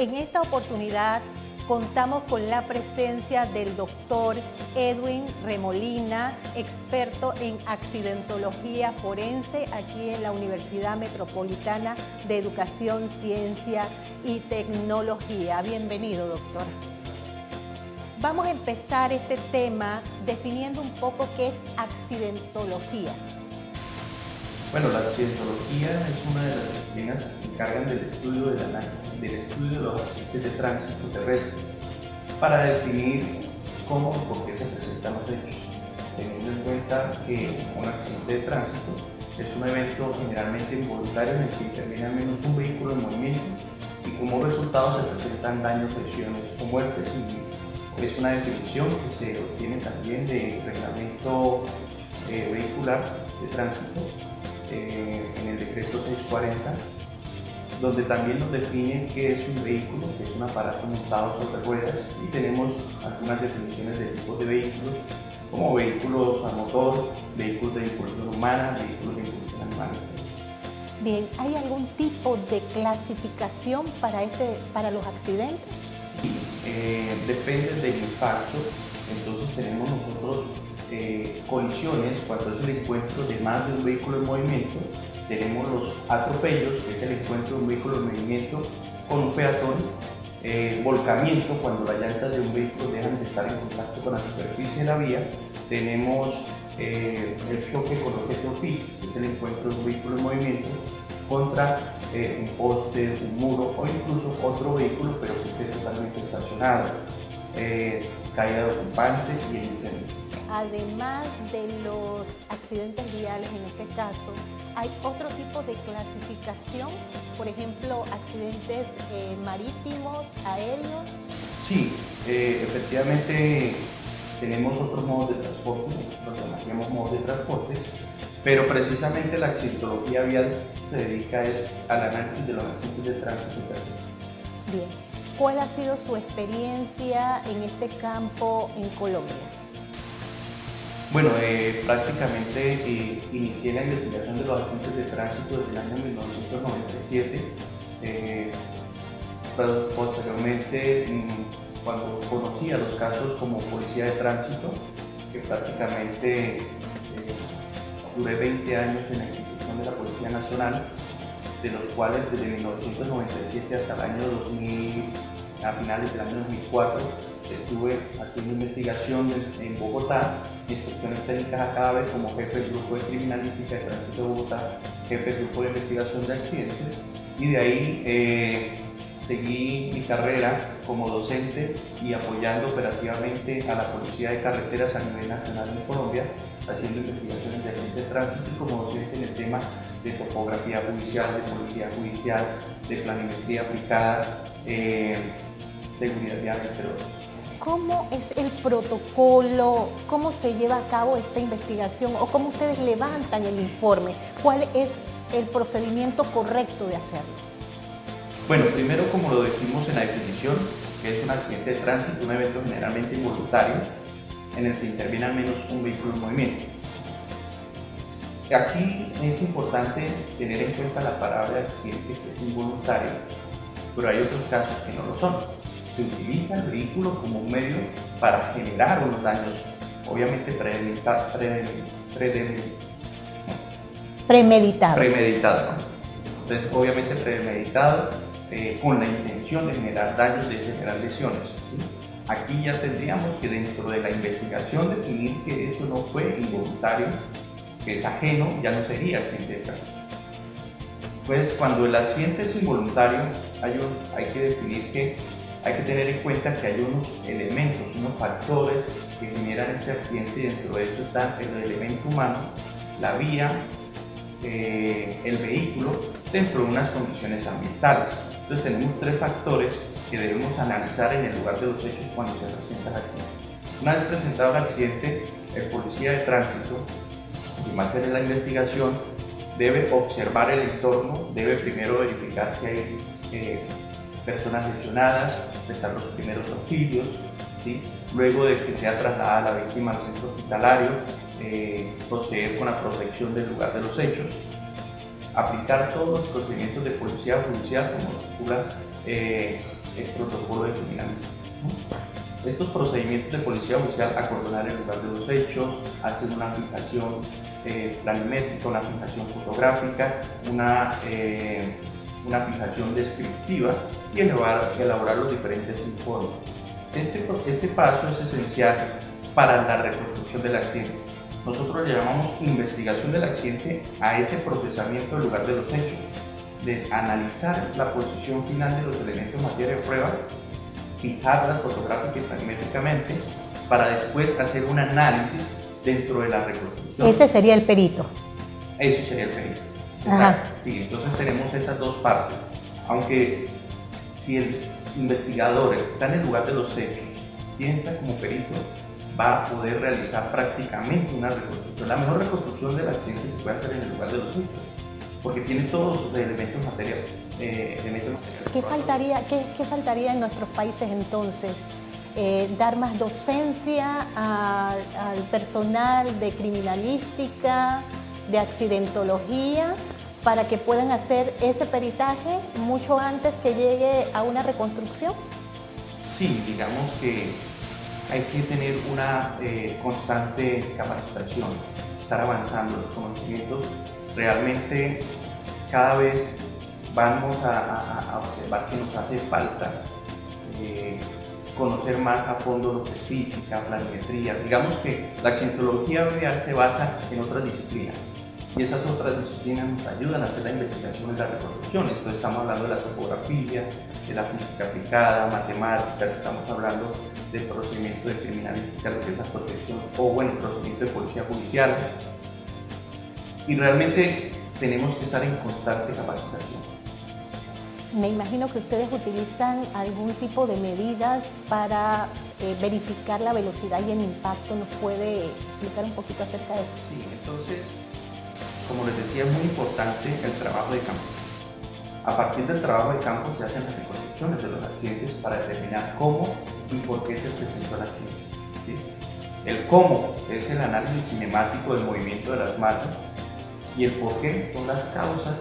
En esta oportunidad contamos con la presencia del doctor Edwin Remolina, experto en accidentología forense aquí en la Universidad Metropolitana de Educación, Ciencia y Tecnología. Bienvenido, doctor. Vamos a empezar este tema definiendo un poco qué es accidentología. Bueno, la accidentología es una de las disciplinas que se encargan del estudio de los accidentes de tránsito terrestre para definir cómo y por qué se presentan los hechos, teniendo en cuenta que un accidente de tránsito es un evento generalmente involuntario en el que interviene al menos un vehículo en movimiento y como resultado se presentan daños, lesiones o muertes, y es una definición que se obtiene también del reglamento vehicular de tránsito en el decreto 640, donde también nos define qué es un vehículo, que es un aparato montado sobre ruedas, y tenemos algunas definiciones de tipos de vehículos, como vehículos a motor, vehículos de impulsión humana, vehículos de impulsión animal. Bien, ¿hay algún tipo de clasificación para los accidentes? Depende del impacto. Entonces tenemos nosotros colisiones cuando es el encuentro de más de un vehículo en movimiento. Tenemos los atropellos, que es el encuentro de un vehículo en movimiento con un peatón. Volcamiento, cuando las llantas de un vehículo dejan de estar en contacto con la superficie de la vía. Tenemos el choque con objeto fijo, que es el encuentro de un vehículo en movimiento contra un poste, un muro o incluso otro vehículo, pero que esté totalmente estacionado. Caída de ocupante y el incendio. Además de los accidentes viales, en este caso, ¿hay otro tipo de clasificación? Por ejemplo, accidentes marítimos, aéreos. Sí, efectivamente tenemos otros modos de transporte, los llamaríamos modos de transporte, pero precisamente la accidentología vial se dedica al análisis de los accidentes de tránsito terrestre. Bien, ¿cuál ha sido su experiencia en este campo en Colombia? Bueno, prácticamente inicié la investigación de los accidentes de tránsito desde el año 1997. Posteriormente, cuando conocí a los casos como policía de tránsito, que prácticamente duré 20 años en la institución de la Policía Nacional, de los cuales desde 1997 hasta el año 2000, a finales del año 2004, estuve haciendo investigación en Bogotá, inspecciones técnicas a cada vez como jefe del grupo de criminalística de tránsito de Bogotá, jefe del grupo de investigación de accidentes, y de ahí seguí mi carrera como docente y apoyando operativamente a la Policía de Carreteras a nivel nacional en Colombia, haciendo investigaciones de accidentes de tránsito y como docente en el tema de topografía judicial, de policía judicial, de planimetría aplicada, seguridad vial, entre otros. ¿Cómo es el protocolo? ¿Cómo se lleva a cabo esta investigación? ¿O cómo ustedes levantan el informe? ¿Cuál es el procedimiento correcto de hacerlo? Bueno, primero, como lo decimos en la definición, que es un accidente de tránsito, un evento generalmente involuntario en el que interviene al menos un vehículo en movimiento. Aquí es importante tener en cuenta la palabra accidente, que es involuntario, pero hay otros casos que no lo son. Se utiliza el vehículo como un medio para generar unos daños, obviamente premeditado, ¿no? Entonces, obviamente premeditado, con la intención de generar daños, de generar lesiones, ¿sí? Aquí ya tendríamos que dentro de la investigación definir que eso no fue involuntario, que es ajeno, ya no sería accidente de tránsito. Pues cuando el accidente es involuntario, hay que definir que hay que tener en cuenta que hay unos elementos, unos factores que generan este accidente, y dentro de esto está el elemento humano, la vía, el vehículo, dentro de unas condiciones ambientales. Entonces tenemos tres factores que debemos analizar en el lugar de los hechos cuando se presenta el accidente. Una vez presentado el accidente, el policía de tránsito, y más en la investigación, debe observar el entorno, debe primero verificar si hay personas lesionadas, prestar los primeros auxilios, ¿sí? Luego de que sea trasladada la víctima al centro hospitalario, proceder con la protección del lugar de los hechos, aplicar todos los procedimientos de policía judicial como el protocolo de criminalística, ¿no? Estos procedimientos de policía judicial: acordonar el lugar de los hechos, hacer una fijación planimétrica, una fijación fotográfica, una fijación descriptiva y elaborar los diferentes informes. Este paso es esencial para la reconstrucción del accidente. Nosotros le llamamos investigación del accidente a ese procesamiento del lugar de los hechos, de analizar la posición final de los elementos materia de prueba, fijarlas fotográfica y planimétricamente, para después hacer un análisis dentro de la reconstrucción. Ese sería el perito. Eso sería el perito. Ajá. Sí, entonces tenemos esas dos partes. Aunque si el investigador está en el lugar de los hechos, piensa como perito, va a poder realizar prácticamente una reconstrucción. La mejor reconstrucción del accidente se puede hacer en el lugar de los hechos, porque tiene todos los elementos materiales. ¿Qué faltaría en nuestros países entonces? Dar más docencia al personal de criminalística, de accidentología, para que puedan hacer ese peritaje mucho antes que llegue a una reconstrucción. Sí, digamos que hay que tener una constante capacitación, estar avanzando los conocimientos. Realmente cada vez vamos a observar que nos hace falta conocer más a fondo lo que es física, planimetría. Digamos que la accidentología vial se basa en otras disciplinas, y esas otras disciplinas nos ayudan a hacer la investigación y la reconstrucción. Entonces estamos hablando de la topografía, de la física aplicada, matemáticas, estamos hablando del procedimiento de criminalística, lo que es la protección, o bueno, el procedimiento de policía judicial. Y realmente tenemos que estar en constante capacitación. Me imagino que ustedes utilizan algún tipo de medidas para verificar la velocidad y el impacto. ¿Nos puede explicar un poquito acerca de eso? Sí, entonces, como les decía, es muy importante el trabajo de campo. A partir del trabajo de campo se hacen las reconstrucciones de los accidentes para determinar cómo y por qué se presentó el accidente, ¿sí? El cómo es el análisis cinemático del movimiento de las manos, y el por qué son las causas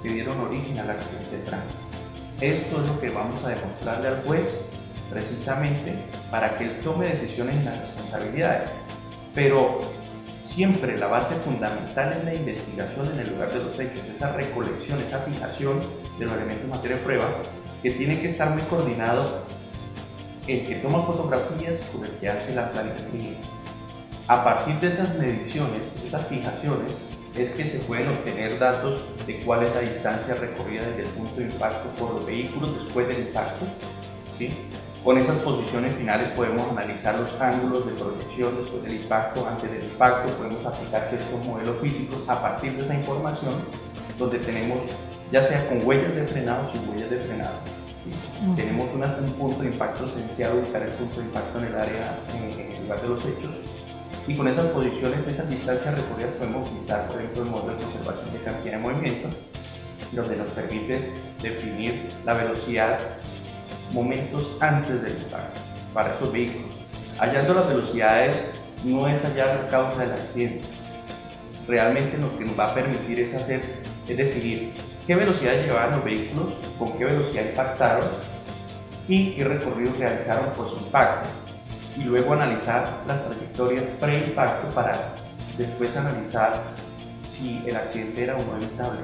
que dieron origen al accidente de tránsito. Esto es lo que vamos a demostrarle al juez, precisamente para que él tome decisiones en las responsabilidades. Pero siempre la base fundamental es la investigación en el lugar de los hechos, esa recolección, esa fijación de los elementos materia de prueba, que tiene que estar muy coordinado el que toma fotografías con el que hace la planimetría. A partir de esas mediciones, esas fijaciones, es que se pueden obtener datos de cuál es la distancia recorrida desde el punto de impacto por los vehículos después del impacto, ¿sí? Con esas posiciones finales podemos analizar los ángulos de proyección después del impacto, antes del impacto. Podemos aplicar ciertos modelos físicos a partir de esa información, donde tenemos, ya sea con huellas de frenado o sin huellas de frenado, ¿sí? Tenemos un punto de impacto esencial, ubicar el punto de impacto en el área, en el lugar de los hechos. Y con esas posiciones, esas distancias recorridas, podemos utilizar, por ejemplo, el modelo de conservación de cantidad de movimiento, donde nos permite definir la velocidad momentos antes del impacto para esos vehículos. Hallando las velocidades no es hallar la causa del accidente. Realmente lo que nos va a permitir es definir qué velocidad llevaban los vehículos, con qué velocidad impactaron y qué recorrido realizaron por su impacto. Y luego analizar las trayectorias pre-impacto para después analizar si el accidente era o no evitable.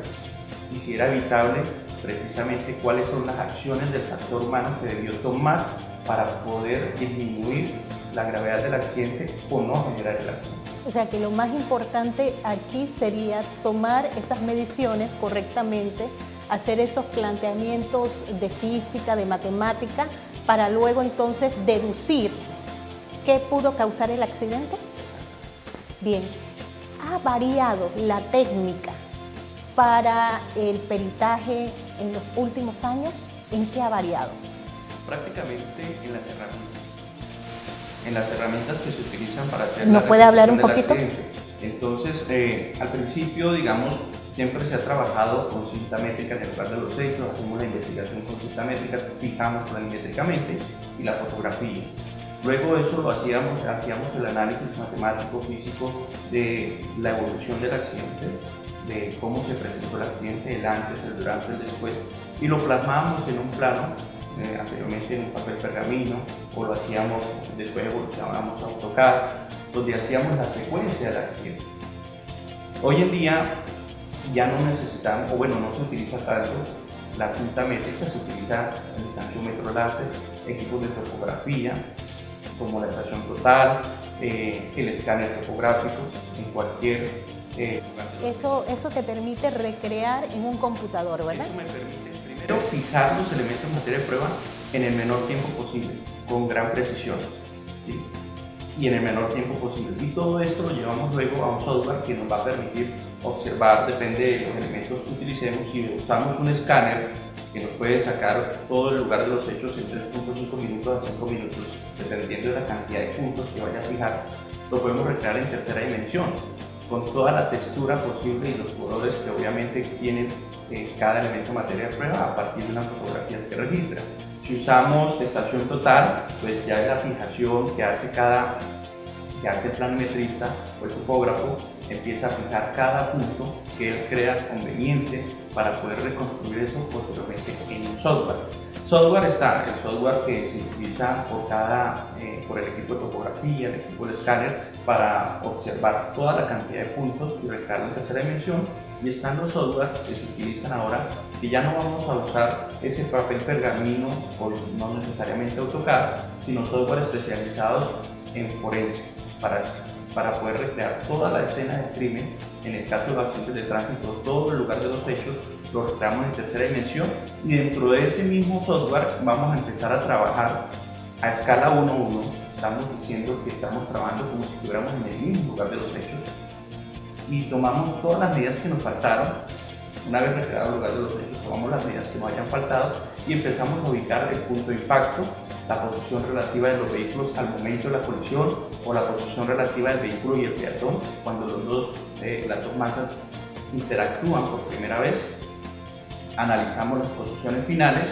Y si era evitable, precisamente cuáles son las acciones del factor humano que debió tomar para poder disminuir la gravedad del accidente o no generar el accidente. O sea que lo más importante aquí sería tomar esas mediciones correctamente, hacer esos planteamientos de física, de matemática, para luego entonces deducir qué pudo causar el accidente. Bien, ¿ha variado la técnica para el peritaje en los últimos años? ¿En qué ha variado? Prácticamente en las herramientas que se utilizan para hacer ¿Nos puede hablar un poquito? Entonces, al principio, digamos, siempre se ha trabajado con cinta métrica en el lugar de los hechos, hacemos la investigación con cinta métrica, fijamos planimétricamente y la fotografía. Luego de eso hacíamos el análisis matemático, físico de la evolución del accidente, de cómo se presentó el accidente, el antes, el durante, el después, y lo plasmábamos en un plano anteriormente en un papel pergamino, o lo hacíamos, después evolucionábamos a AutoCAD, donde hacíamos la secuencia del accidente. Hoy en día ya no necesitamos, o bueno, no se utiliza tanto la cinta métrica, se utiliza el distanciómetro láser, equipos de topografía, como la estación total, el escáner topográfico, en cualquier lugar. Eso te permite recrear en un computador, ¿verdad? Eso me permite primero fijar los elementos de materia de prueba en el menor tiempo posible, con gran precisión, ¿sí? Y en el menor tiempo posible. Y todo esto lo llevamos luego a un software que nos va a permitir observar, depende de los elementos que utilicemos. Si usamos un escáner que nos puede sacar todo el lugar de los hechos en 3.5 minutos a 5 minutos, dependiendo de la cantidad de puntos que vaya a fijar, lo podemos recrear en tercera dimensión, con toda la textura posible y los colores que obviamente tienen cada elemento de materia de prueba a partir de unas fotografías que registra. Si usamos estación total, pues ya es la fijación que hace el planimetrista o el topógrafo, empieza a fijar cada punto que él crea conveniente para poder reconstruir eso posteriormente en un software. Software está el software que se utiliza por el equipo de topografía, el equipo de escáner, para observar toda la cantidad de puntos y recrearlo en tercera dimensión. Y están los software que se utilizan ahora, que ya no vamos a usar ese papel pergamino o no necesariamente AutoCAD, sino software especializados en forense para poder recrear toda la escena del crimen. En el caso de los accidentes de tránsito, todo el lugar de los hechos lo recreamos en tercera dimensión, y dentro de ese mismo software vamos a empezar a trabajar a escala 1:1. Estamos diciendo que estamos trabajando como si estuviéramos en el mismo lugar de los hechos, y tomamos todas las medidas que nos faltaron. Una vez recreado el lugar de los hechos, tomamos las medidas que nos hayan faltado y empezamos a ubicar el punto de impacto, la posición relativa de los vehículos al momento de la colisión, o la posición relativa del vehículo y el peatón cuando las dos masas interactúan por primera vez. Analizamos las posiciones finales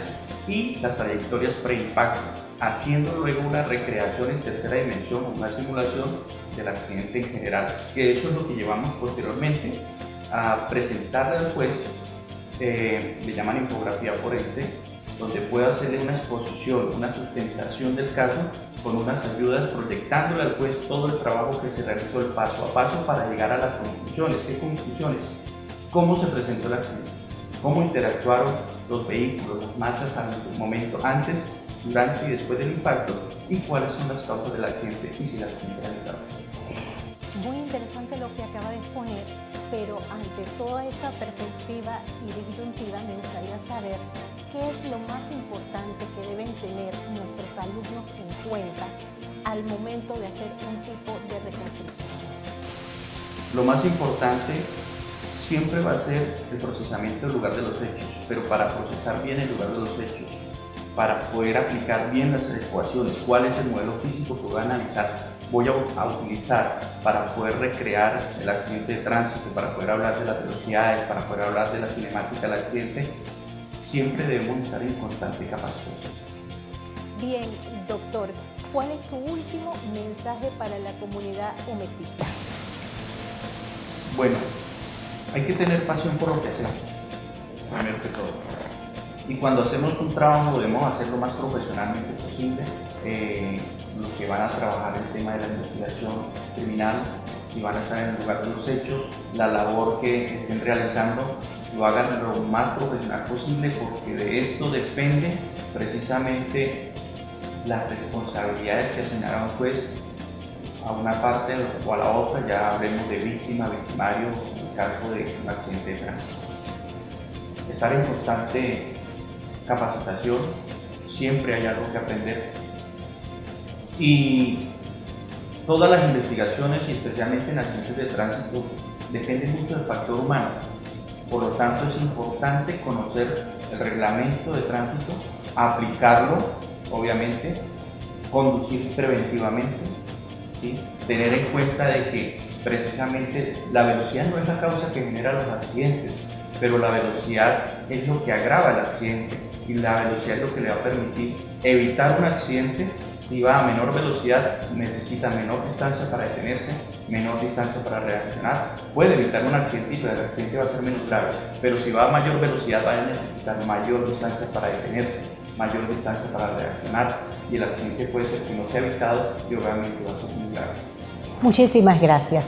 y las trayectorias pre-impacto, haciendo luego una recreación en tercera dimensión, una simulación del accidente en general, que eso es lo que llevamos posteriormente a presentarle al juez. Le llaman infografía forense, donde puede hacerle una exposición, una sustentación del caso con unas ayudas, proyectándole al juez todo el trabajo que se realizó, el paso a paso para llegar a las conclusiones. ¿Qué conclusiones? ¿Cómo se presentó el accidente? ¿Cómo interactuaron los vehículos, las masas al momento antes, durante y después del impacto? ¿Y cuáles son las causas del accidente y si el accidente era grave? Muy interesante lo que acaba de exponer, pero ante toda esa perspectiva y disyuntiva me gustaría saber qué es lo más importante que deben tener nuestros alumnos en cuenta al momento de hacer un tipo de reconstrucción. Lo más importante siempre va a ser el procesamiento del lugar de los hechos, pero para procesar bien el lugar de los hechos, para poder aplicar bien las ecuaciones, cuál es el modelo físico que voy a analizar, voy a utilizar para poder recrear el accidente de tránsito, para poder hablar de las velocidades, para poder hablar de la cinemática del accidente, siempre debemos estar en constante capacitación. Bien, doctor, ¿cuál es su último mensaje para la comunidad umesista? Bueno, hay que tener pasión por lo que hacemos, primero que todo. Y cuando hacemos un trabajo debemos hacerlo lo más profesionalmente posible. Los que van a trabajar el tema de la investigación criminal, si van a estar en el lugar de los hechos, la labor que estén realizando, lo hagan lo más profesional posible, porque de esto depende precisamente las responsabilidades que asignaron un juez a una parte o a la otra. Ya hablemos de víctima, victimario, en el caso de un accidente de tránsito. Estar en constante capacitación, siempre hay algo que aprender. Y todas las investigaciones, y especialmente en accidentes de tránsito, dependen mucho del factor humano. Por lo tanto, es importante conocer el reglamento de tránsito, aplicarlo, obviamente, conducir preventivamente, ¿sí? Tener en cuenta de que precisamente la velocidad no es la causa que genera los accidentes, pero la velocidad es lo que agrava el accidente, y la velocidad es lo que le va a permitir evitar un accidente. Si va a menor velocidad, necesita menor distancia para detenerse, menor distancia para reaccionar. Puede evitar un accidente y el accidente va a ser menos grave, pero si va a mayor velocidad va a necesitar mayor distancia para detenerse, mayor distancia para reaccionar y el accidente puede ser que no sea evitado y obviamente va a ser muy grave. Muchísimas gracias.